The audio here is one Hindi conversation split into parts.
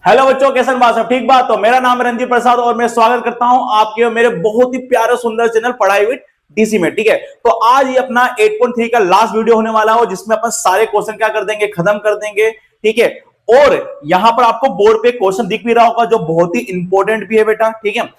हेलो बच्चों, कैसे बात सब ठीक बात। तो मेरा नाम है रणदीप प्रसाद और मैं स्वागत करता हूं आपके और मेरे बहुत ही प्यारे सुंदर चैनल पढ़ाई विद डीसी में। ठीक है, तो आज ये अपना 8.3 का लास्ट वीडियो होने वाला हो जिसमें अपन सारे क्वेश्चन क्या कर देंगे, खत्म कर देंगे। ठीक है, और यहां पर आपको बोर्ड पे क्वेश्चन दिख भी रहा होगा जो बहुत ही इंपॉर्टेंट भी है बेटा। ठीक है,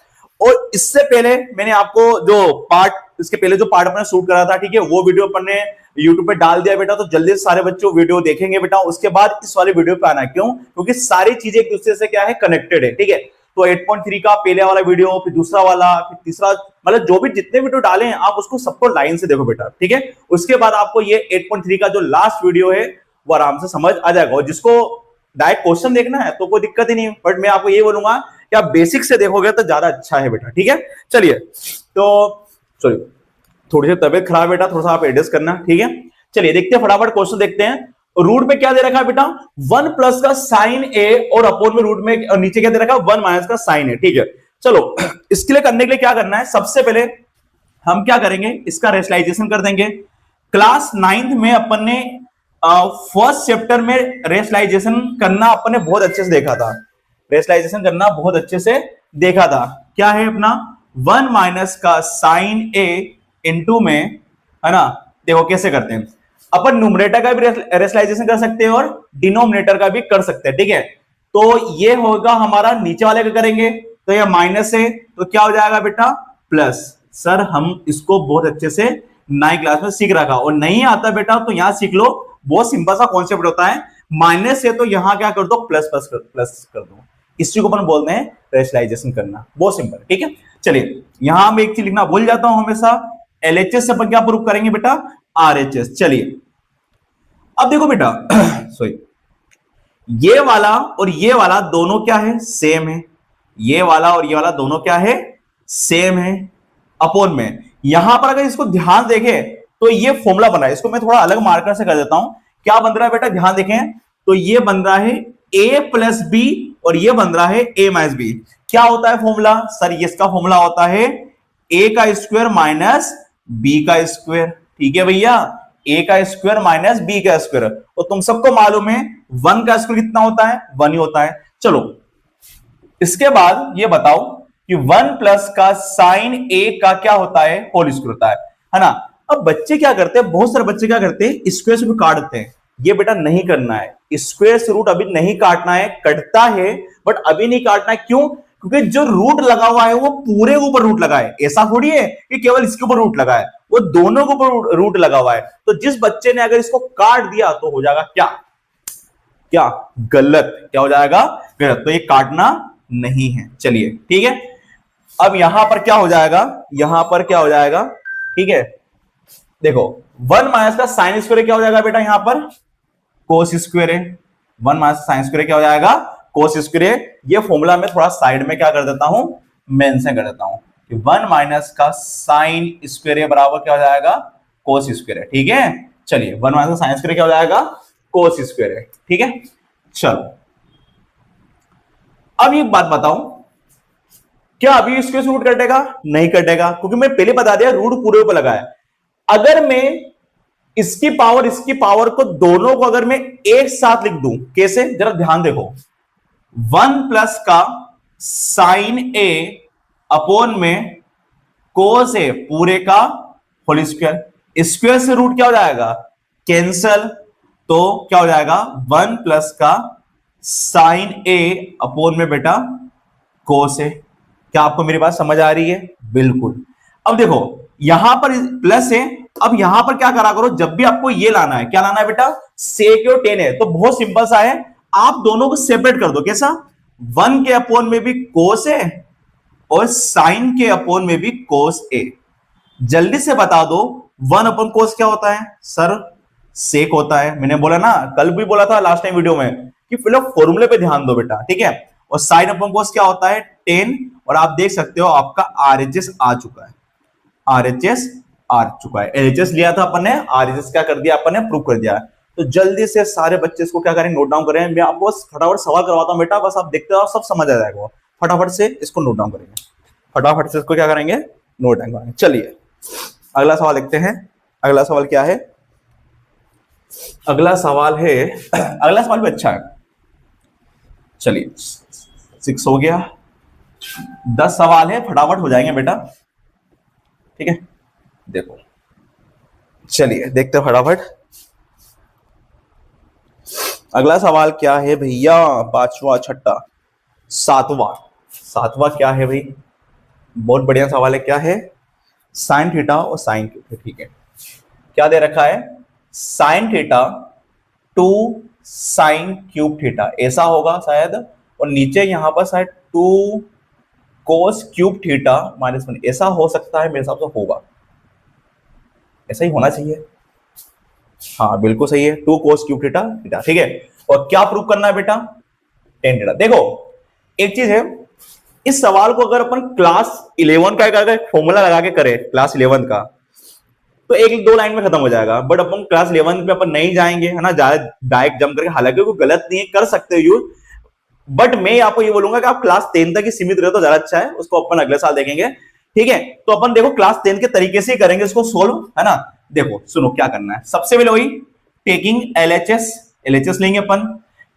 और इससे पहले मैंने आपको जो पार्ट, इसके पहले जो पार्ट अपने शूट करा था, ठीक है, वो वीडियो अपन ने यूट्यूब पे डाल दिया बेटा। तो जल्दी से सारे बच्चों वीडियो देखेंगे बेटा, उसके बाद इस वाले वीडियो पे आना। क्यों? क्योंकि सारी चीजें एक दूसरे से क्या है, कनेक्टेड है। ठीक है, तो 8.3 का पहले वाला वीडियो, फिर दूसरा वाला, फिर तीसरा, मतलब जो भी जितने वीडियो डाले हैं आप उसको सबको लाइन से देखो बेटा। ठीक है, उसके बाद आपको ये 8.3 का जो लास्ट वीडियो है वो आराम से समझ आ जाएगा। और जिसको डायरेक्ट क्वेश्चन देखना है तो कोई दिक्कत ही नहीं, बट मैं आपको ये बोलूंगा कि आप बेसिक से देखोगे तो ज्यादा अच्छा है बेटा। ठीक है, चलिए, तो सॉरी, थोड़ी सी तबियत खराब बेटा, थोड़ा सा आप एडजस्ट करना। ठीक है, चलिए देखते हैं, फटाफट क्वेश्चन देखते हैं। रूट में क्या दे रखा है बेटा, 1 प्लस का साइन ए, और अपोन में रूट में नीचे क्या दे रखा है, 1 माइनस का साइन ए। ठीक है, चलो इसके लिए करने के लिए क्या करना है, सबसे पहले हम क्या करेंगे, इसका रेशनलाइजेशन कर देंगे। क्लास 9th में अपन ने फर्स्ट चैप्टर में रेशनलाइजेशन करना अपन ने बहुत अच्छे से देखा था। रेशनलाइजेशन करना बहुत अच्छे से देखा था। क्या है अपना, 1 माइनस का साइन ए इंटू में, है ना। देखो कैसे करते हैं, अपन न्यूमरेटर का भी रेशनलाइजेशन कर सकते हैं और डिनोमिनेटर का भी कर सकते हैं। ठीक है, तो ये होगा हमारा, नीचे वाले का करेंगे तो ये माइनस है, तो क्या हो जाएगा बेटा, प्लस। सर हम इसको बहुत अच्छे से 9th क्लास में सीख रखा, और नहीं आता बेटा तो यहां सीख लो। बहुत सिंपल सा कॉन्सेप्ट होता है, माइनस है तो यहां क्या कर दो, प्लस प्लस कर दो। इसी को अपन बोलते हैं रेशनलाइजेशन करना, बहुत सिंपल। ठीक है, चलिए यहां मैं एक चीज लिखना भूल जाता हूं हमेशा, एलएचएस से अपन क्या प्रूव करेंगे बेटा, आरएचएस। चलिए अब देखो बेटा सॉरी, ये वाला और ये वाला दोनों क्या है, सेम है। ये वाला और ये वाला दोनों क्या है, सेम है। अपोन में यहां पर अगर इसको ध्यान देखें तो ये फॉर्मूला बना है, इसको मैं थोड़ा अलग मार्कर से कर देता हूं। क्या बन रहा है बेटा, ध्यान देखें, तो ये बन रहा है ए प्लस बी और ये बन रहा है ए माइनस बी। क्या होता है फॉर्मूला, सर ये इसका फॉर्मूला होता है ए का स्क्वायर माइनस बी का स्क्वायर। ठीक है भैया, ए का स्क्वायर माइनस बी का स्क्वायर, तो तुम सबको मालूम है 1 का स्क्वायर कितना होता है, 1 ही होता है। चलो इसके बाद ये बताओ कि 1 प्लस का साइन ए का क्या होता है, होल स्क्वायर होता है ना। अब बच्चे क्या करते हैं, बहुत सारे बच्चे क्या करते हैं, स्क्वायर से रूट काट देते हैं। ये बेटा नहीं करना है, स्क्वायर से रूट अभी नहीं काटना है, कटता है बट अभी नहीं काटना है। क्यों? क्योंकि जो रूट लगा हुआ है वो पूरे ऊपर रूट लगा है, ऐसा थोड़ी है कि केवल इसके ऊपर रूट लगा है, वो दोनों के ऊपर रूट लगा हुआ है। तो जिस बच्चे ने अगर इसको काट दिया तो हो जाएगा क्या, क्या गलत, क्या हो जाएगा, गलत। तो ये काटना नहीं है। चलिए ठीक है, अब यहां पर क्या हो जाएगा, यहां पर क्या हो जाएगा, ठीक है, देखो 1 माइनस का साइन स्क्वायर क्या हो जाएगा बेटा, यहां पर कोस स्क्वायर है। 1 माइनस साइन स्क्वायर क्या हो जाएगा, कोस स्क्वायर। ये फॉर्मूला में थोड़ा साइड में क्या कर देता हूं, मेंशन कर देता हूं कि 1 माइनस का साइन स्क्वायर बराबर क्या हो जाएगा, कोस स्क्वायर है। ठीक है, चलिए 1 माइनस का साइन स्क्वायर क्या हो जाएगा, कोस स्क्वायर है। ठीक है, चलो अब एक बात बताओ, क्या अभी इसके रूट कटेगा, नहीं कटेगा, क्योंकि मैं पहले बता दिया रूट पूरे ऊपर लगा है। अगर मैं इसकी पावर को दोनों को अगर मैं एक साथ लिख दूं, कैसे, जरा ध्यान देखो, 1 प्लस का साइन ए अपोन में कोस ए पूरे का होल स्क्वायर। स्क्वायर से रूट क्या हो जाएगा, कैंसल, तो क्या हो जाएगा 1 प्लस का साइन ए अपोन में बेटा कोस ए। क्या आपको मेरी बात समझ आ रही है, बिल्कुल। अब देखो यहां पर प्लस है, अब यहां पर क्या करा करो, जब भी आपको ये लाना है, क्या लाना है बेटा, सेक और टेन है, तो बहुत सिंपल सा है, आप दोनों को सेपरेट कर दो। कैसा, 1 के अपोन में भी कोस है और साइन के अपोन में भी कोस ए। जल्दी से बता दो 1 अपन कोस क्या होता है, सर सेक होता है। मैंने बोला ना, कल भी बोला था लास्ट टाइम वीडियो में कि फिलहाल फॉर्मूले पे ध्यान दो बेटा। ठीक है, और साइन अपन कोस क्या होता है, 10, और आप देख सकते हो आपका आरएचएस आ चुका है, आरएचएस आ चुका है। एलएचएस लिया था अपन ने, आरएचएस क्या कर दिया अपन ने, प्रूव कर दिया। तो जल्दी से सारे बच्चे इसको क्या करें, नोट डाउन करें। मैं आपको बस फटाफट सवाल करवाता हूं बेटा, बस आप देखते हो सब समझ आ जाएगा। फटाफट से इसको नोट डाउन करेंगे, फटाफट से इसको क्या करेंगे, नोट डाउन करेंगे। चलिए अगला सवाल देखते हैं। अगला सवाल क्या है, अगला सवाल है अगला सवाल भी अच्छा है। चलिए 6 हो गया, 10 सवाल है, फटाफट हो जाएंगे बेटा, ठीक है। देखो चलिए देखते हैं फटाफट। अगला सवाल क्या है भैया, पांचवा, छठा, सातवां। सातवां क्या है भाई, बहुत बढ़िया सवाल है, क्या है, साइन थीटा और साइन क्यूब, ठीक है। क्या दे रखा है, sine theta two sine cube theta, ऐसा होगा शायद, और नीचे यहां पर शायद two cos cube theta minus one, ऐसा हो सकता है मेरे हिसाब से, होगा ऐसा ही होना चाहिए। हाँ बिल्कुल सही है, two cos cube theta theta, ठीक है। और क्या प्रूव करना है बेटा, टेन थीटा। देखो एक चीज है, इस सवाल को अगर अपन क्लास 11 का अगर फॉर्मूला लगा के करें, क्लास 11 का, तो एक दो लाइन में खत्म हो जाएगा। बट अपन क्लास 11 पे अपन नहीं जाएंगे, है ना, डायरेक्ट जंप करके, हालांकि कोई गलत नहीं है, कर सकते हो यूज। बट मैं आपको ये बोलूंगा कि आप क्लास 10 तक ही सीमित रहे तो ज्यादा अच्छा है, उसको अपन अगले साल देखेंगे, ठीक है। तो अपन देखो क्लास 10 के तरीके से ही करेंगे इसको सोल्व, है ना। देखो सुनो क्या करना है, सबसे पहले वही टेकिंग एलएचएस, एलएचएस लेंगे अपन।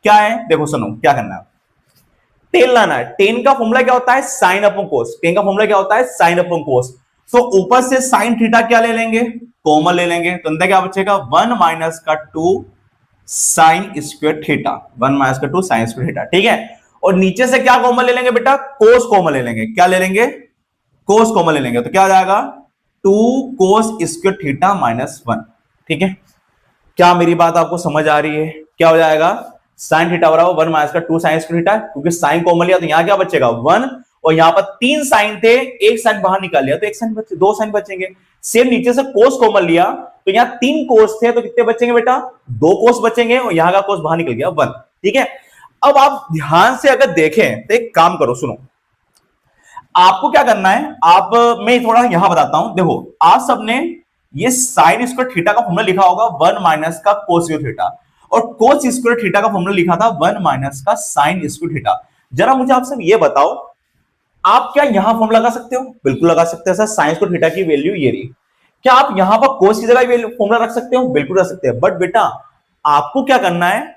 क्या है, देखो सुनो क्या करना है, टेन लाना है। टेन का फॉर्मूला क्या होता है, साइन अपॉन कोस। टेन का फॉर्मूला क्या होता है, साइन अपॉन कोस। तो ऊपर से साइन थीटा क्या ले लेंगे, कॉमन ले लेंगे, तो अंदर क्या बचेगा, 1 माइनस का 2 साइन स्क्वायर थीटा, 1 माइनस का 2 साइन स्क्वायर थीटा, ठीक है। और नीचे से क्या कॉमन ले लेंगे बेटा, कोस कॉमन ले लेंगे। क्या ले लेंगे, कोस कॉमन ले लेंगे, तो क्या हो जाएगा, 2 कोस स्क्वायर थीटा माइनस 1, ठीक है। क्या मेरी बात आपको समझ आ रही है, क्या हो जाएगा, साइन थीटा बराबर 1 माइनस का 2 साइन स्क्वायर थीटा, क्योंकि साइन कॉमन लिया तो यहां क्या बचेगा 1, और यहां पर 3 साइन थे, एक साइन बाहर निकाल लिया तो एक साइन बचे, 2 साइन बचेंगे। सेम नीचे से कोस कॉमन लिया तो यहां 3 कोस थे, तो कितने बचेंगे बेटा, 2 कोस बचेंगे, और यहां का कोस बाहर निकल गया 1, ठीक है। अब आप ध्यान से अगर देखें तो एक काम करो, सुनो आपको क्या करना है, आप, मैं थोड़ा यहां बताता हूं। देखो आप सबने ये साइन स्क्वायर थीटा का फॉर्मूला लिखा होगा 1 माइनस का कोस स्क्वायर थीटा, और कोस स्क्वायर थीटा का फॉर्मूला लिखा था 1 माइनस का साइन स्क्वायर थीटा। जरा मुझे आप सब ये बताओ, आप क्या यहां फॉर्मूला लगा सकते हो, बिल्कुल लगा सकते हैं सर, साइन स्क्वायर थीटा की वैल्यू ये रही। क्या आप यहां पर कोस की जगह फॉर्मूला रख सकते हो, बिल्कुल रख सकते हैं। बट बेटा आपको क्या करना है,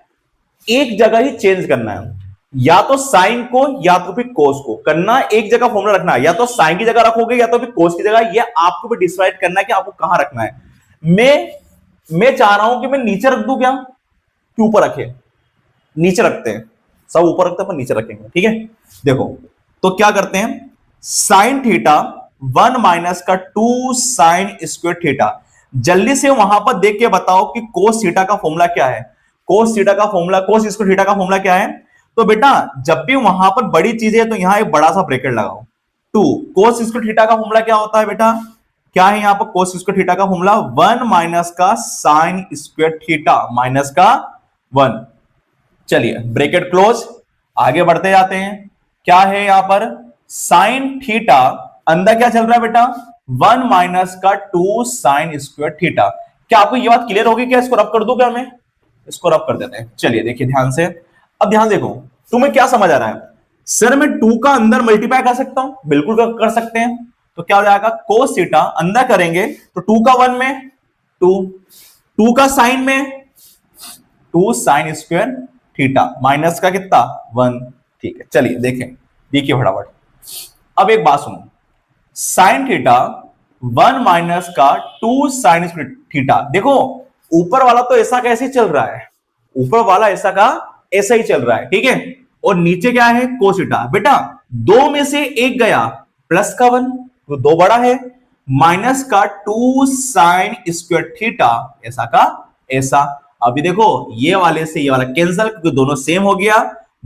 एक जगह ही चेंज करना है, या तो साइन को या तो फिर कोस को करना, एक जगह फॉर्मूला रखना है, या तो साइन की जगह रखोगे या तो फिर कोस की जगह, ये आपको भी डिसाइड करना है कि आपको कहां रखना है। मैं चाह रहा हूं कि मैं नीचे रख दूं क्या, कि ऊपर रखे, नीचे रखते हैं, सब ऊपर रखते हैं पर नीचे रखेंगे, ठीक है। देखो तो क्या करते हैं, साइन थीटा 1 माइनस का 2 साइन स्क्वायर थीटा, जल्दी से वहां पर देख के बताओ कि कोस थीटा का फॉर्मूला क्या है, कोस थीटा का फॉर्मूला, कोस स्क्वायर थीटा का फॉर्मूला क्या है। तो बेटा जब भी वहां पर बड़ी चीज है तो यहां एक बड़ा सा ब्रैकेट लगाओ, 2 कोस स्क्वायर थीटा का फॉर्मूला क्या होता है बेटा, क्या है यहां पर कोस स्क्वायर थीटा का फॉर्मूला, 1 माइनस का साइन स्क्वायर थीटा माइनस का 1। चलिए ब्रैकेट क्लोज, आगे बढ़ते जाते हैं। क्या है यहां पर, साइन थीटा, अंदर क्या चल रहा है बेटा, 1 माइनस का 2 साइन स्क्वायर थीटा। क्या आपको यह बात क्लियर होगी क्या, इसको रब कर दूं क्या, मैं इसको रब कर देते हैं। चलिए देखिए ध्यान से, अब ध्यान देखो, तुम्हें क्या समझ आ रहा है, सर मैं 2 का अंदर मल्टीप्लाई कर सकता हूं, बिल्कुल कर सकते हैं। तो क्या हो जाएगा, कोस थीटा अंदर करेंगे तो 2 का 1 में 2, 2 का साइन में 2 साइन स्क्वायर थीटा माइनस का कितना 1, ठीक है। चलिए देखें, देखिए फटाफट, अब एक बात सुनो, साइन थीटा 1 माइनस का 2 साइन स्क्वायर थीटा, देखो ऊपर वाला तो ऐसा कैसे चल रहा है, ऊपर वाला ऐसा का ऐसा ही चल रहा है, ठीक है। और नीचे क्या है, कोस थीटा, बेटा दो में से एक गया, प्लस का 1 तो 2 बड़ा है, माइनस का 2 साइन स्क्वायर थीटा ऐसा का ऐसा। अभी देखो ये वाले से ये वाला कैंसिल, क्योंकि दोनों सेम हो गया,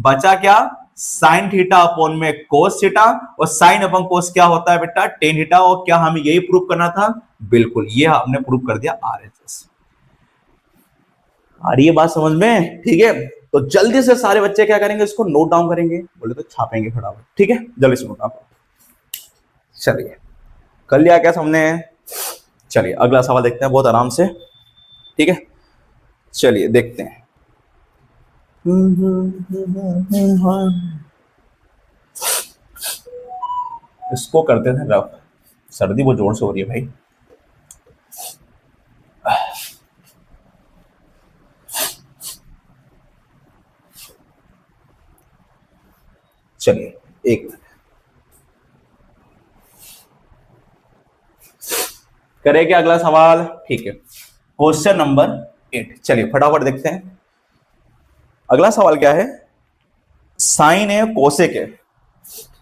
बचा क्या, साइन थीटा अपॉन में कोस थीटा, और साइन अपॉन कोस क्या होता है बेटा, टेन थीटा। और क्या हमें यही प्रूव करना था, बिल्कुल ये हमने प्रूव कर दिया आरएचएस। आ रही है बात समझ में, ठीक है। तो जल्दी से सारे बच्चे क्या करेंगे, इसको नोट डाउन करेंगे, बोले तो छापेंगे फटाफट, ठीक है, जल्दी से नोट डाउन। चलिए कर लिया क्या हमने, चलिए अगला सवाल देखते हैं बहुत आराम से, ठीक है। चलिए देखते हैं, इसको करते थे रफ, सर्दी बहुत जोर से हो रही है भाई। चलिए एक मिनट करें क्या अगला सवाल। ठीक है, क्वेश्चन नंबर 8, चलिए फटाफट देखते हैं। अगला सवाल क्या है, साइन ए कोसेक ए,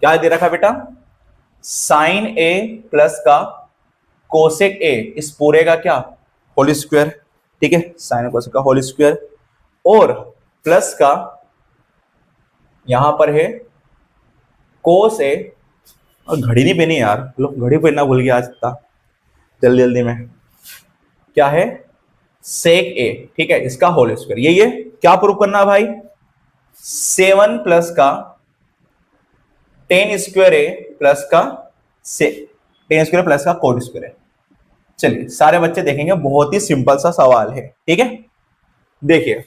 क्या दे रखा बेटा, साइन ए प्लस का कोसेक ए, इस पूरे का क्या, होल स्क्वायर। ठीक है, साइन ए कोसेक का होल स्क्वायर, और प्लस का यहां पर है कोस ए, और घड़ी नहीं पहनी यार, लो घड़ी पहनना भूल गया आज तक जल्दी जल्दी में, क्या है, सेक ए। ठीक है, इसका होल स्क्वायर, यही है। क्या प्रूव करना है भाई, 7 प्लस का टेन स्क्वायर ए प्लस का टेन स्क्वायर प्लस का कोट स्क्वायर है। चलिए सारे बच्चे देखेंगे, बहुत ही सिंपल सा सवाल है। ठीक है, देखिए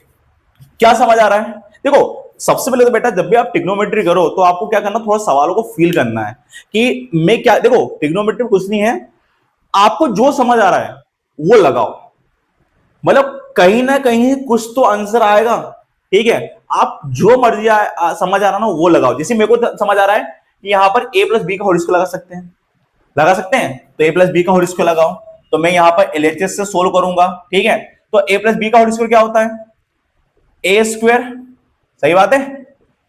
क्या समझ आ रहा है। देखो सबसे पहले तो बेटा जब भी आप ट्रिग्नोमेट्री करो तो आपको क्या करना, थोड़ा सवालों को फील करना है कि मैं क्या, देखो ट्रिग्नोमेट्री में कुछ नहीं है, आपको जो समझ आ रहा है वो लगाओ, मतलब कहीं ना कहीं कुछ तो आंसर आएगा। ठीक है, आप जो मर्जी समझ आ रहा ना वो लगाओ। जैसे मेरे को समझ आ रहा है कि यहां पर a प्लस बी का होल स्क्वायर लगा सकते हैं, तो a प्लस बी का होल स्क्वायर लगाओ। तो मैं यहां पर LHS से सोल्व करूंगा। ठीक है, तो a प्लस बी का होल स्क्वायर क्या होता है, ए स्क्वायर, सही बात है,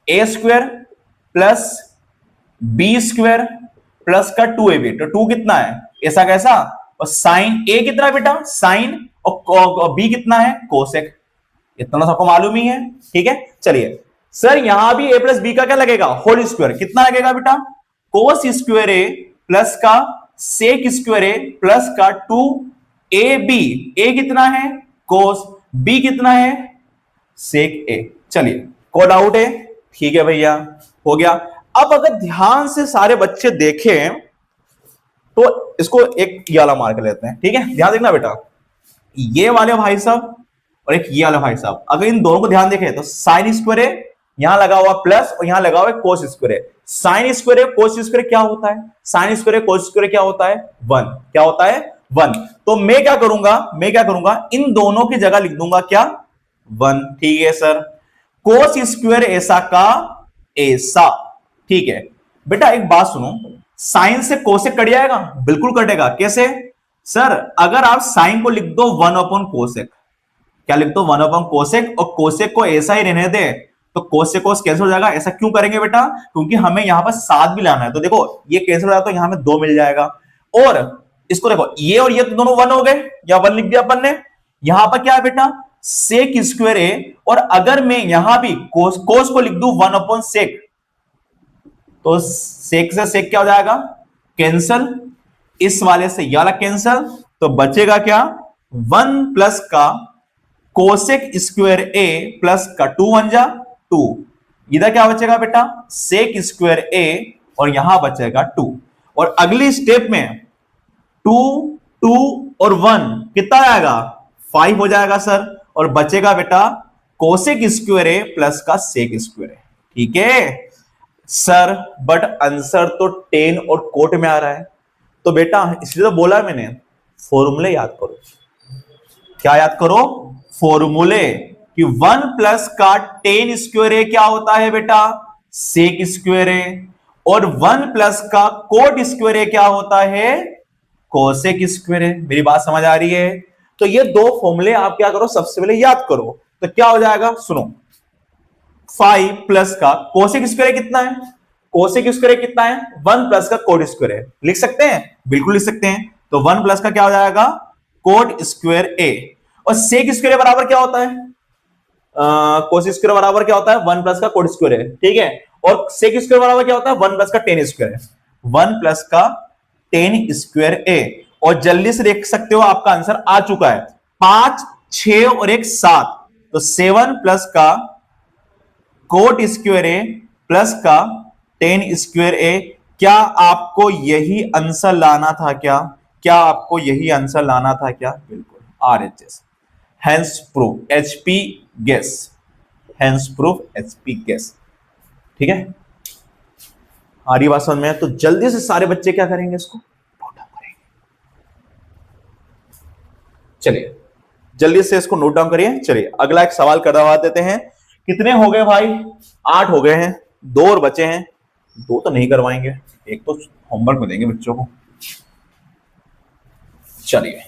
A square plus B square plus का 2ab, तो 2 कितना है, ऐसा कैसा, और साइन ए कितना है बेटा, साइन, और बी कितना है, कोसेक, इतना सबको मालूम ही है। ठीक है, चलिए सर यहां भी a प्लस बी का क्या लगेगा, होल स्क्वायर, कितना लगेगा बेटा, कोस स्क्वायर ए प्लस का सेक स्क्वायर ए प्लस का 2ab, ए कितना है कोस, बी कितना है सेक ए। चलिए कोई डाउट है, ठीक है भैया, हो गया। अब अगर ध्यान से सारे बच्चे देखें तो इसको एक ये वाला मार्क लेते हैं। ठीक है, ध्यान देखना बेटा, ये वाले भाई साहब और एक ये वाला भाई साहब, अगर इन दोनों को ध्यान देखें तो साइन स्क्वायर है, यहां लगा हुआ प्लस और यहां लगा हुआ कोस स्क्वायर है। साइन स्क्वायर है कोस स्क्वायर क्या होता है, साइन स्क्वायर है कोस स्क्वायर क्या होता है, 1, क्या होता है 1। तो मैं क्या करूंगा, इन दोनों की जगह लिख दूंगा क्या, 1। ठीक है सर, कोस स्क्वायर ऐसा का ऐसा। ठीक है बेटा, एक बात सुनो, साइन से कोसेक कट जाएगा, बिल्कुल कटेगा। कैसे सर, अगर आप साइन को लिख दो 1 अपॉन कोसेक, क्या लिख दो 1 अपॉन कोसेक, और कोसेक को ऐसा ही रहने दे तो कोसेक कोस कैंसिल हो जाएगा। ऐसा क्यों करेंगे बेटा, क्योंकि हमें यहां पर 7 भी लाना है। तो देखो ये कैंसिल हो जाएगा तो यहां में 2 मिल जाएगा, और इसको देखो ये और ये तो दोनों 1 हो गए, या 1 लिख दिया अपन ने। यहां पर क्या है बेटा, सेक स्क्वायर ए, और अगर मैं यहां भी कोस को लिख दूं 1 अपॉन सेक, तो सेक से सेक क्या हो जाएगा, कैंसल, इस वाले से ये वाला कैंसल, तो बचेगा क्या, 1 प्लस का कोसेक स्क्वायर ए प्लस का 2 1 जा 2, इधर क्या बचेगा बेटा, सेक स्क्वायर ए, और यहां बचेगा 2। और अगली स्टेप में 2 2 और 1 कितना आएगा, 5 हो जाएगा सर, और बचेगा बेटा कोसेक स्क्वायर ए प्लस का सेक स्क्वायर ए। ठीक है सर, बट आंसर तो 10 और कोट में आ रहा है। तो बेटा इसलिए तो बोला मैंने, फॉर्मूले याद करो। क्या याद करो, फॉर्मूले, कि 1 प्लस का 10 स्क्वायर ए क्या होता है बेटा, सेक स्क्वायर ए, और 1 प्लस का कोट स्क्वायर ए क्या होता है, कोसेक स्क्वायर ए। मेरी बात समझ आ रही है। तो ये दो फॉर्मूले आप क्या करो, सबसे पहले याद करो। तो क्या हो जाएगा, सुनो, 5 प्लस का कोसेक स्क्वायर कितना है, कोसेक स्क्वायर कितना है, 1 प्लस का कोट स्क्वायर है। लिख सकते हैं, बिल्कुल लिख सकते हैं। तो 1 प्लस का क्या हो जाएगा, कोट स्क्वायर ए, और सेक स्क्वायर बराबर क्या होता है, कोसेक स्क्वायर बराबर क्या होता है, 1 प्लस का कोट स्क्वायर है। ठीक है, और सेक स्क्वायर बराबर क्या होता है, 1 प्लस का 10 स्क्वायर है, 1 प्लस का 10 स्क्वायर ए। और जल्दी से देख सकते हो आपका आंसर आ चुका है, 5 6 और 1 7, तो 7 प्लस का कोट स्क्वायर ए प्लस का 10 स्क्वायर ए। क्या आपको यही आंसर लाना था, क्या आपको यही आंसर लाना था क्या, बिल्कुल RHS, hence proof HP guess, hence proof HP guess. ठीक है, आ रही बात समझ में। तो जल्दी से सारे बच्चे क्या करेंगे, इसको नोट डाउन करेंगे। चलिए जल्दी से इसको नोट डाउन करिए। चलिए अगला एक सवाल करवा देते हैं। कितने हो गए भाई, 8 हो गए हैं। दो और बचे हैं, दो तो नहीं करवाएंगे, एक तो होमवर्क में देंगे बच्चों को। चलिए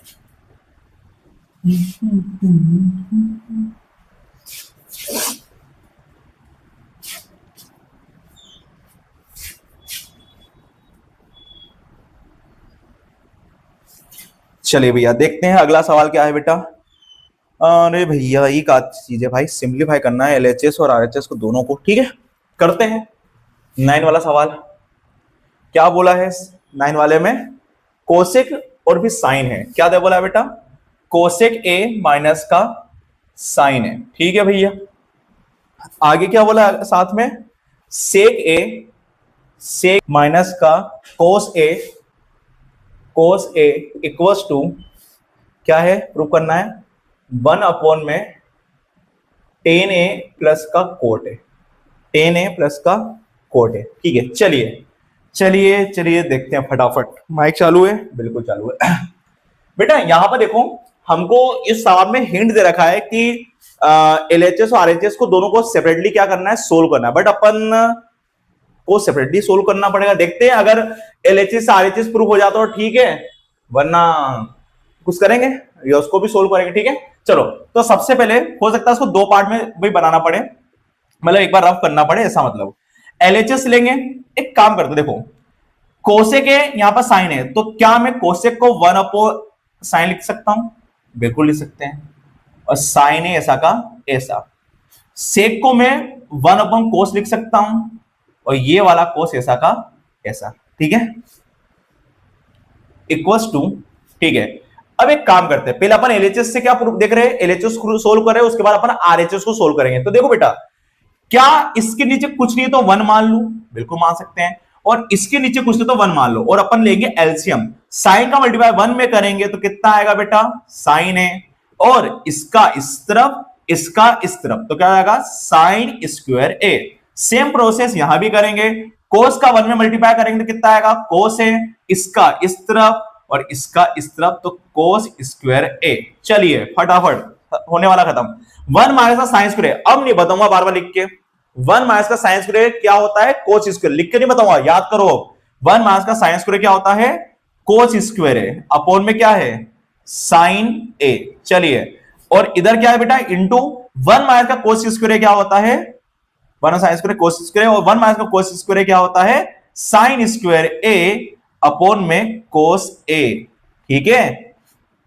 चलिए भैया देखते हैं अगला सवाल क्या है बेटा। अरे भैया ये क्या चीज है भाई, सिंप्लीफाई करना है एलएचएस और आरएचएस को दोनों को, ठीक है करते हैं। 9 वाला सवाल क्या बोला है, 9 वाले में कोसेक और भी साइन है, क्या दे बोला है बेटा, कोसेक ए माइनस का साइन है, ठीक है भैया। आगे क्या बोला साथ में, सेक ए, सेक माइनस का कोस ए, कोस ए इक्वल्स टू क्या है, प्रूव करना है 1 अपॉन में टेन ए प्लस का कोट है, टेन ए प्लस का कोट है, ठीक है। चलिए चलिए चलिए देखते हैं फटाफट। माइक चालू है, बिल्कुल चालू है बेटा। यहां पर देखो हमको इस सवाल में हिंट दे रखा है कि एलएचएस और आरएचएस को दोनों को सेपरेटली क्या करना है, सोल्व करना है, बट अपन को सेपरेटली सोल्व करना पड़ेगा। देखते हैं अगर एलएचएस आरएचएस प्रूफ हो जाता है ठीक है, वरना कुछ करेंगे या उसको भी सोल्व करेंगे, ठीक है। चलो तो सबसे पहले हो सकता है इसको दो पार्ट में भी बनाना पड़े, मतलब एक बार रफ करना पड़े, ऐसा मतलब एलएचएस लेंगे। एक काम करते देखो, कोसेक है यहां पर साइन है, तो क्या मैं कोसेक को 1 अपॉन साइन लिख सकता हूं, बिल्कुल लिख सकते हैं, और साइन है ऐसा का ऐसा। सेक को मैं 1 अपॉन कोस लिख सकता हूं, और ये वाला कोस ऐसा का ऐसा, ठीक है, इक्वल्स टू, ठीक है। अब एक काम करते हैं, पहले अपन एलएचएस से क्या प्रूफ देख रहे हैं, एलएचएस को सोल्व कर रहे हैं, उसके बाद अपन आरएचएस को सोल्व करेंगे। तो देखो बेटा, क्या इसके नीचे कुछ नहीं तो 1 मान लू, बिल्कुल मान सकते हैं, और इसके नीचे कुछ नहीं तो 1 मान लो, और अपन लेंगे एलसीएम, साइन का मल्टीप्लाई 1 में करेंगे तो कितना आएगा बेटा, साइन है, और इसका इस तरफ इसका इस तरफ, तो क्या आएगा साइन स्क्वायर ए। सेम प्रोसेस यहां भी करेंगे, कोस का 1 में मल्टीप्लाई करेंगे तो कितना आएगा, कोस है, इसका इस तरफ और इसका इस तरफ, तो कोस स्क्वायर ए। चलिए फटाफट होने वाला खत्म। 1 माइनस का साइन स्क्वायर, अब नहीं बताऊंगा बार बार लिख के, 1 माइनस का साइन स्क्वायर क्या होता है, कोस स्क्वायर, लिख के नहीं बताऊंगा, याद करो। 1 माइनस का साइन स्क्वायर क्या होता है, कोस स्क्वायर है, अपॉन में क्या है, साइन ए। चलिए, और इधर क्या है बेटा, इंटू 1 माइनस का कोस स्क्वायर क्या होता है, 1 साइन स्क्वायर कोस स्क्वायर, और 1 माइनस का कोस स्क्वायर क्या होता है, साइन स्क्वायर ए अपॉन में कोस ए, ठीक है।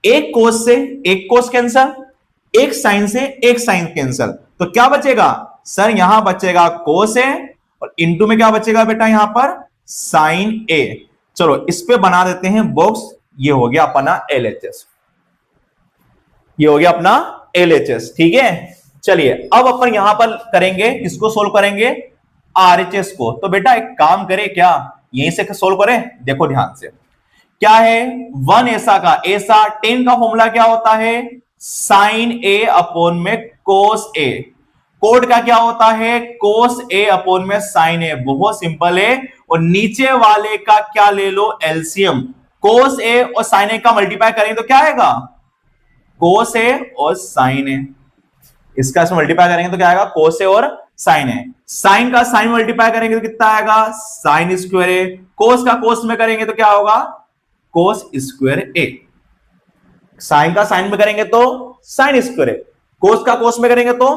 एक कोस से एक कोस कैंसल, एक साइन से एक साइन कैंसल, तो क्या बचेगा सर, यहां बचेगा कोस ए, और इंटू में क्या बचेगा बेटा, यहां पर साइन ए। चलो इस पे बना देते हैं बॉक्स, ये हो गया अपना एलएचएस, ये हो गया अपना एलएचएस, ठीक है। चलिए अब अपन यहां पर करेंगे, किसको सोल्व करेंगे, आरएचएस को। तो बेटा एक काम करें, क्या यहीं से सोल्व करें, देखो ध्यान से, क्या है 1 ऐसा का ऐसा, 10 का फॉर्मूला क्या होता है, साइन ए अपॉन में कोस ए, कोड का क्या होता है, कोस ए अपॉन में साइन ए, बहुत सिंपल है। और नीचे वाले का क्या ले लो, एलसीएम, कोस ए और साइन ए का मल्टीप्लाई करेंगे तो क्या आएगा, कोस ए और साइन ए, इसका इसमें मल्टीप्लाई करेंगे तो क्या आएगा, कोस ए और साइन ए, साइन का साइन मल्टीप्लाई करेंगे तो कितना आएगा, साइन स्क्वायर ए, कोस का कोस में करेंगे तो क्या होगा, कोस स्क्वायर ए, साइन का साइन में करेंगे तो साइन स्क्वायर ए, कोस का कोस में करेंगे तो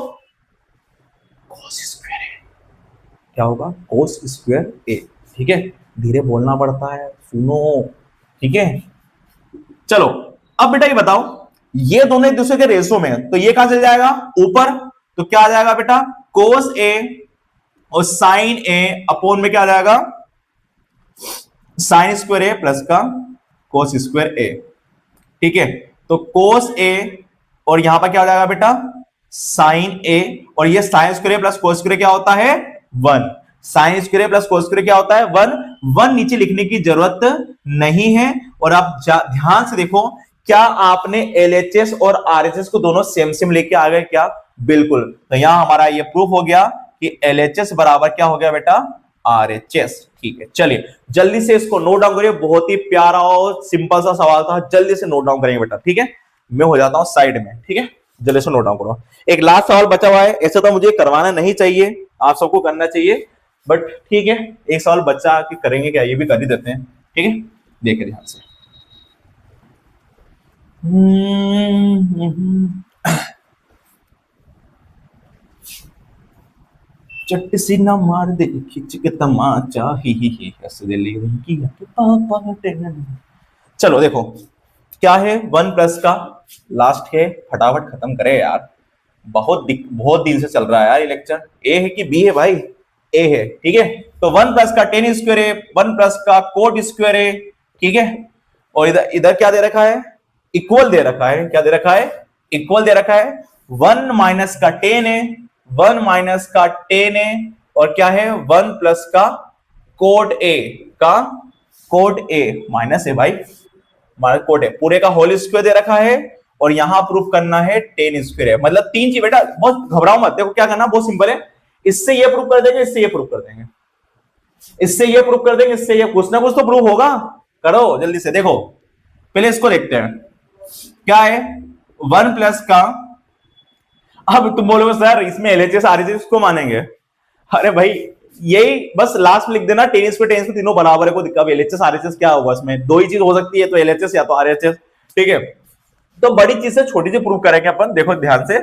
कोस स्क्वायर ए, क्या होगा, कोस स्क्वायर ए, ठीक है। धीरे बोलना पड़ता है, सुनो, ठीक है। चलो अब बेटा ये बताओ, ये दोनों एक दूसरे के रेशो में है, तो ये कहां चल जाएगा ऊपर, तो क्या आ जाएगा बेटा, कोस ए और साइन ए अपॉन में क्या आ जाएगा, साइन स्क्वायर ए प्लस का कोस स्क्वायर ए, ठीक है। तो कोस ए और यहां पर क्या हो जाएगा बेटा, साइन ए, और ये साइन स्क्वायर ए प्लस कोस स्क्वायर क्या होता है, 1, sine square plus cos square क्या होता है, 1, 1 नीचे लिखने की जरूरत नहीं है। और आप ध्यान से देखो, क्या आपने एलएचएस और आरएचएस को दोनों सेम सेम लेके आ गए क्या, बिल्कुल। तो यहां हमारा ये प्रूफ हो गया कि एलएचएस बराबर क्या हो गया बेटा, आरएचएस, ठीक है। चलिए जल्दी से इसको नोट डाउन करिए, बहुत ही प्यारा और सिंपल सा सवाल था, जल्दी से नोट डाउन करेंगे बेटा, ठीक है। मैं हो जाता हूं साइड में, ठीक है, जल्दी से नोट डाउन करो। एक लास्ट सवाल बचा हुआ है, ऐसे तो मुझे करवाना नहीं चाहिए, आप सबको करना चाहिए, बट ठीक है, एक सवाल बच्चा कि करेंगे क्या, ये भी कर ही देते हैं। ठीक है, देखिए ध्यान से। चट सी न मार दे खिंच के तमाचा, ही हंस दे ले उनकी पापा टेन। चलो देखो क्या है, वन प्लस का लास्ट है, फटाफट खत्म करे यार, बहुत दिन से चल रहा है यार ये लेक्चर। ए है कि बी है भाई? ए है, ठीक है। तो वन प्लस का टेन स्क्वायर है, वन प्लस का कोट स्क्वायर है, ठीक है। और इधर इधर क्या दे रखा है, इक्वल दे रखा है। क्या दे रखा है? इक्वल दे रखा है। वन माइनस का टेन है, वन माइनस का टेन है, और क्या है, वन प्लस का कोट ए का कोट ए माइनस है भाई, माइनस कोट ए, पूरे का होल स्क्वायर दे रखा है, और यहां प्रूफ करना है टेन स्क्वायर है। मतलब तीन चीज बेटा, बहुत घबराओ मत, देखो क्या करना बहुत सिंपल है। इससे ये प्रूफ कर देंगे, इससे ये प्रूफ कर देंगे, इससे ये प्रूफ कर देंगे, इससे ये, कुछ ना कुछ तो प्रूफ होगा। करो जल्दी से। देखो पहले इसको देखते हैं, क्या है, वन प्लस का, अब तुम बोलोगे सर इसमें एलएचएस आरएचएस को मानेंगे। अरे भाई यही बस लास्ट में लिख देना, टेन स्क्वायर तीनों बराबर है, को दिक्कत एलएचएस आरएचएस क्या होगा, इसमें दो ही चीज हो सकती है, तो एलएचएस या तो आरएचएस। ठीक है, तो बड़ी चीज से छोटी चीज प्रूव करेंगे अपन। देखो ध्यान से,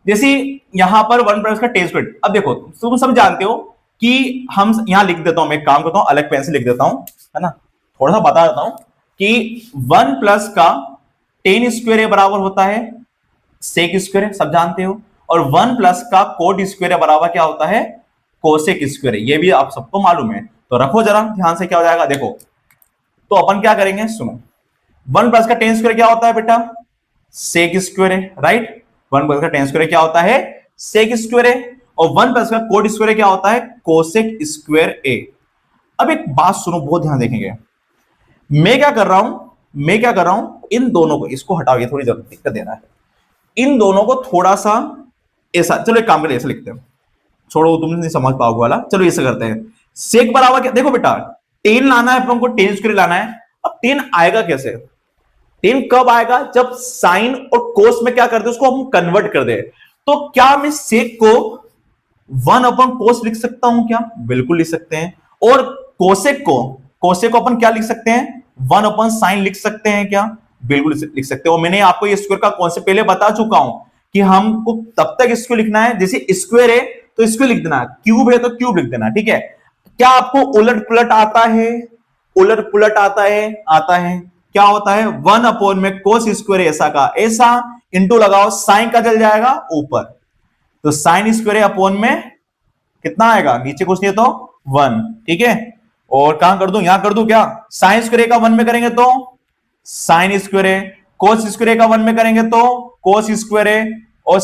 जैसे यहां पर वन प्लस का टेन स्क्वायर, अब देखो तुम सब जानते हो कि हम यहां लिख देता हूं, मैं एक काम करता हूं, अलग पेन से लिख देता हूं, है ना, थोड़ा सा बता देता हूं कि वन प्लस का टेन स्क्वायर बराबर होता है सेक स्क्वायर, सब जानते हो, और वन प्लस का कोट स्क्वायर बराबर क्या होता है, कोसेक स्क्वायर, ये भी आप सबको मालूम है। तो रखो जरा ध्यान से, क्या हो जाएगा देखो। तो अपन क्या करेंगे, सुनो, वन प्लस का टेन स्क्वायर क्या होता है बेटा, सेक स्क्वायर है, राइट। वन प्लस का टेन स्क्वायर क्या होता है, सेक स्क्वायर है, और वन प्लस का कोट स्क्वायर क्या होता है, कोसेक स्क्वायर ए। अब एक बात सुनो, बहुत ध्यान देखेंगे, मैं क्या कर रहा हूं, इन दोनों को, इसको हटाओ, ये थोड़ी जरूरत दिक्कत दे रहा है, इन दोनों को थोड़ा सा ऐसा, चलो एक काम करिए, ऐसे लिखते हैं, छोड़ो तुम नहीं समझ पाओगे वाला, चलो ऐसे करते हैं। सेक बराबर क्या, देखो बेटा टेन लाना है अपन को, टेन स्क्वायर लाना है। अब टेन आएगा कैसे, टेन कब आएगा, जब साइन और कोस में क्या करते हैं, उसको हम कन्वर्ट कर दे। तो क्या मैं सेक को वन अपॉन कोस लिख सकता हूं क्या, बिल्कुल लिख सकते हैं। और कोसेक को अपन क्या लिख सकते हैं, वन अपॉन साइन लिख सकते हैं क्या, बिल्कुल लिख सकते हो। मैंने आपको ये स्क्वायर का कॉन्सेप्ट पहले बता चुका हूं कि हमको तब तक इसको लिखना है, जैसे स्क्वायर है तो स्क्वायर लिख देना, क्यूब है तो क्यूब लिख देना, ठीक है। क्या आपको उलट पुलट आता है, उलट पुलट आता है, क्या होता है, वन अपॉन में कोस स्क्वायर ऐसा का ऐसा, इंटू लगाओ, साइन का चल जाएगा ऊपर, तो साइन स्क्वायर अपॉन में कितना आएगा, नीचे कुछ नहीं तो वन, ठीक है। और कहां कर दूं, यहां कर दूं क्या, साइन स्क्वायर का वन में करेंगे तो साइन स्क्वायर है, कोस स्क्वायर का वन में करेंगे तो कोस स्क्वायर है, और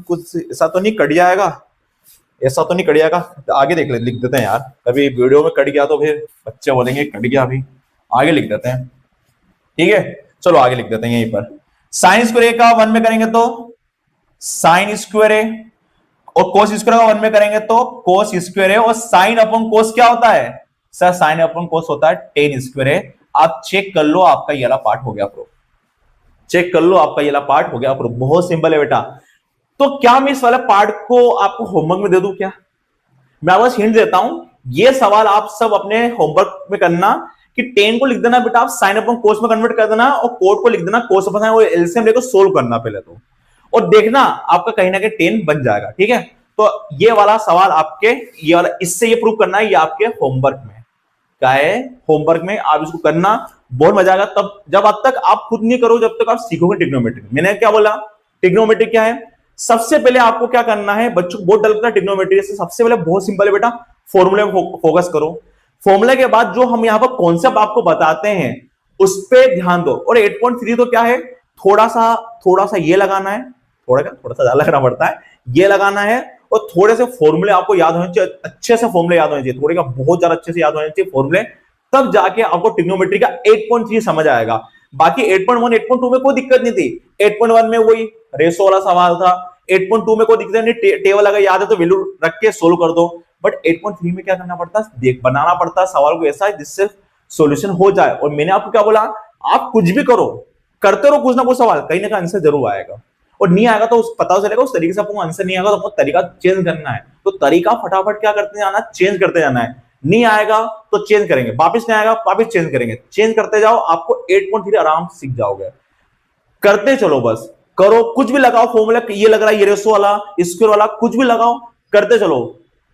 कुछ ऐसा तो नहीं कट जाएगा, ऐसा तो नहीं कट जाएगा, आगे देख लिख देते हैं यार, कभी वीडियो में कट गया तो फिर बच्चे बोलेंगे कट गया, अभी आगे लिख देते हैं, ठीक है। चलो आगे लिख देते हैं, यहीं पर साइन स्क्वायर का वन में करेंगे तो साइन स्क्वायर है, और कोस स्क्वायर का वन में करेंगे तो कोस स्क्वायर है, और साइन अपॉन कोस क्या होता है सर, साइन अपॉन कोस होता है टेन स्क्वायर है। आप चेक कर लो, आपका ये वाला पार्ट हो गया प्रूफ, चेक कर लो, आपका ये वाला पार्ट हो गया प्रूफ, बहुत सिंपल है बेटा। तो क्या मैं इस वाले पार्ट को आपको होमवर्क में दे दूं क्या, मैं बस हिंट देता हूं, ये सवाल आप सब अपने होमवर्क में करना कि टेन को लिख देना बेटा, आप साइन अपॉन कोस में कन्वर्ट कर देना, और कोट को लिख देना कोस अपॉन साइन, और एलसीएम लेकर सोल्व करना पहले तो, और देखना आपका कहीं ना कहीं टेन बन जाएगा, ठीक है। तो ये वाला सवाल आपके, ये वाला, इससे ये प्रूव करना है, ये आपके होमवर्क में क्या है, होमवर्क में आप इसको करना, बहुत मजा आएगा तब, जब अब तक आप खुद नहीं करो, जब तक आप सीखोगे ट्रिग्नोमेट्री। मैंने क्या बोला, ट्रिग्नोमेट्री क्या है, सबसे पहले आपको क्या करना है, बच्चों को बहुत डर लगता है ट्रिग्नोमेट्री से, सबसे पहले बहुत सिंपल है बेटा, फॉर्मूले में फोकस करो, फॉर्मूले के बाद जो हम यहाँ पर कॉन्सेप्ट आपको बताते हैं उस पर ध्यान दो। और 8.3 तो क्या है, थोड़ा सा ये लगाना है, थोड़ा सा ज्यादा लगाना पड़ता है, ये लगाना है, और थोड़े से फॉर्मूले आपको याद होने चाहिए, अच्छे से फॉर्मूले याद होने चाहिए, थोड़े का बहुत ज्यादा अच्छे से याद होने चाहिए फॉर्मूले, तब जाके आपको ट्रिग्नोमेट्री का 8.3 समझ आएगा। बाकी 8.1 8.2 में कोई दिक्कत नहीं थी, 8.1 में वही रेशो वाला सवाल था, 8.2 में कोई दिक्कत नहीं, टेबल अगर याद है तो वैल्यू रख के सोल्व कर दो। बट 8.3 में क्या करना पड़ता है, बनाना पड़ता है सवाल को ऐसा जिससे सॉल्यूशन हो जाए। और मैंने आपको क्या बोला, आप कुछ भी करो, करते रहो कुछ ना कुछ सवाल, कहीं ना कहीं आंसर जरूर आएगा। और नहीं आएगा तो उस पता चलेगा उस तरीके से आपको आंसर नहीं आएगा तो आपको तरीका चेंज करना है। तो तरीका फटाफट क्या करते जाना, चेंज करते जाना है। नहीं आएगा तो चेंज करेंगे, वापस नहीं आएगा वापस चेंज करेंगे, चेंज करते जाओ, आपको 8.3 आराम से सीख जाओगे। करते चलो, बस करो, कुछ भी लगाओ फॉर्मूला, ये लग रहा है, ये रेशो वाला, स्क्वायर वाला, कुछ भी लगाओ, करते चलो।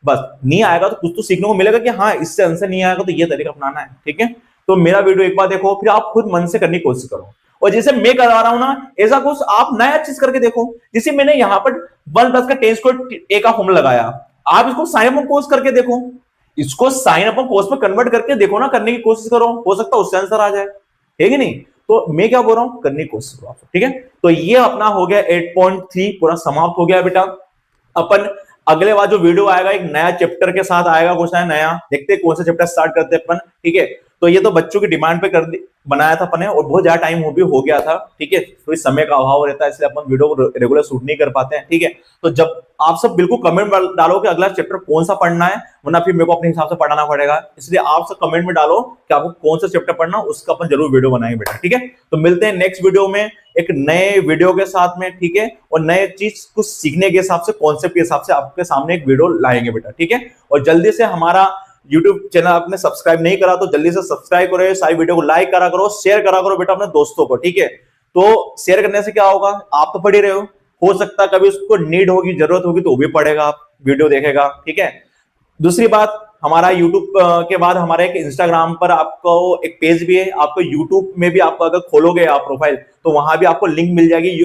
बस नहीं आएगा तो कुछ तो सीखने को मिलेगा कि हाँ इससे आंसर नहीं आएगा तो ये तरीका अपनाना है, ठीक है। तो मेरा वीडियो एक बार देखो, फिर आप खुद मन से करने की कोशिश करो, और जैसे मैं करवा रहा हूं ना, ऐसा कुछ आप नया चीज करके देखो। जैसे मैंने यहाँ पर 1 प्लस का टेन स्क्वायर ए का फॉर्मूला लगाया, आप इसको साइन अपॉन कोस करके देखो, इसको साइन अपॉन कोस में कन्वर्ट करके देखो ना, करने की कोशिश करो, हो सकता है उससे आंसर आ जाए, है कि नहीं। तो मैं क्या बोल रहा हूं, करने की कोशिश करो, ठीक है। तो ये अपना हो गया 8.3 पूरा समाप्त हो गया बेटा। अपन अगले बार जो वीडियो आएगा एक नया चैप्टर के साथ आएगा, कुछ नया, देखते हैं कौन सा चैप्टर स्टार्ट करते हैं अपन, ठीक है। तो ये तो बच्चों की डिमांड पे बनाया था अपन ने, और बहुत ज्यादा टाइम हो गया था, ठीक है। तो इस समय का अभाव रहता है इसलिए अपन वीडियो को रेगुलर शूट नहीं कर पाते हैं, ठीक है। तो जब आप सब बिल्कुल कमेंट में डालो कि अगला चैप्टर कौन सा पढ़ना है, वरना फिर मेरे को अपने हिसाब से पढ़ाना पड़ेगा, इसलिए आप सब कमेंट में डालो कि आपको कौन सा चैप्टर पढ़ना, उसका अपन जरूर वीडियो बनाएंगे बेटा, ठीक है। तो मिलते हैं नेक्स्ट वीडियो में एक नए वीडियो के साथ में, ठीक है, और नए चीज कुछ सीखने के हिसाब से, कॉन्सेप्ट के हिसाब से आपके सामने एक वीडियो लाएंगे बेटा, ठीक है। और जल्दी से हमारा YouTube चैनल आपने सब्सक्राइब नहीं करा तो जल्दी से सब्सक्राइब करो, सारी वीडियो को लाइक करा करो, शेयर करा करो बेटा अपने दोस्तों को, ठीक है। तो शेयर करने से क्या होगा, आप तो पढ़ ही रहे हो सकता है कभी उसको नीड होगी, जरूरत होगी तो वो भी पढ़ेगा, आप वीडियो देखेगा, ठीक है। दूसरी बात, हमारा YouTube के बाद हमारा एक Instagram पर आपको एक पेज भी है, आपको YouTube में भी आपको अगर खोलोगे आप प्रोफाइल तो वहां भी आपको लिंक मिल जाएगी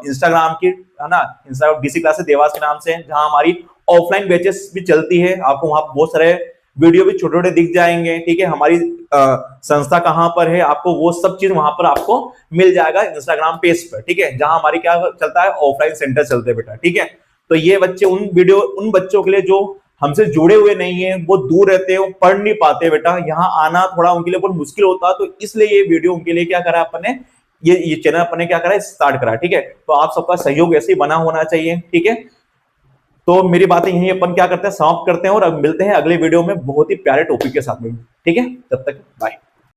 Instagram की, है ना, Instagram DC क्लासेस देवास के नाम से, जहां हमारी ऑफलाइन बैचेस भी चलती है, आपको वहां बहुत सारे वीडियो भी छोटे छोटे दिख जाएंगे, ठीक है। हमारी संस्था कहां पर है, आपको वो सब चीज वहां पर आपको मिल जाएगा इंस्टाग्राम पेज पर, ठीक है, जहां हमारी क्या चलता है, ऑफलाइन सेंटर चलते हैं बेटा, ठीक है। तो ये बच्चे उन बच्चों के लिए जो हमसे जुड़े हुए नहीं है, वो दूर रहते हैं, पढ़ नहीं पाते बेटा, यहाँ आना थोड़ा उनके लिए बहुत मुश्किल होता है, तो इसलिए ये वीडियो उनके लिए क्या करा अपन ने, ये चैनल अपन ने क्या करा, स्टार्ट करा, ठीक है। तो आप सबका सहयोग ऐसे ही बना होना चाहिए, ठीक है। तो मेरी बातें यही अपन क्या करते हैं, समाप्त करते हैं, और अब मिलते हैं अगले वीडियो में बहुत ही प्यारे टॉपिक के साथ में, ठीक है। तब तक बाय।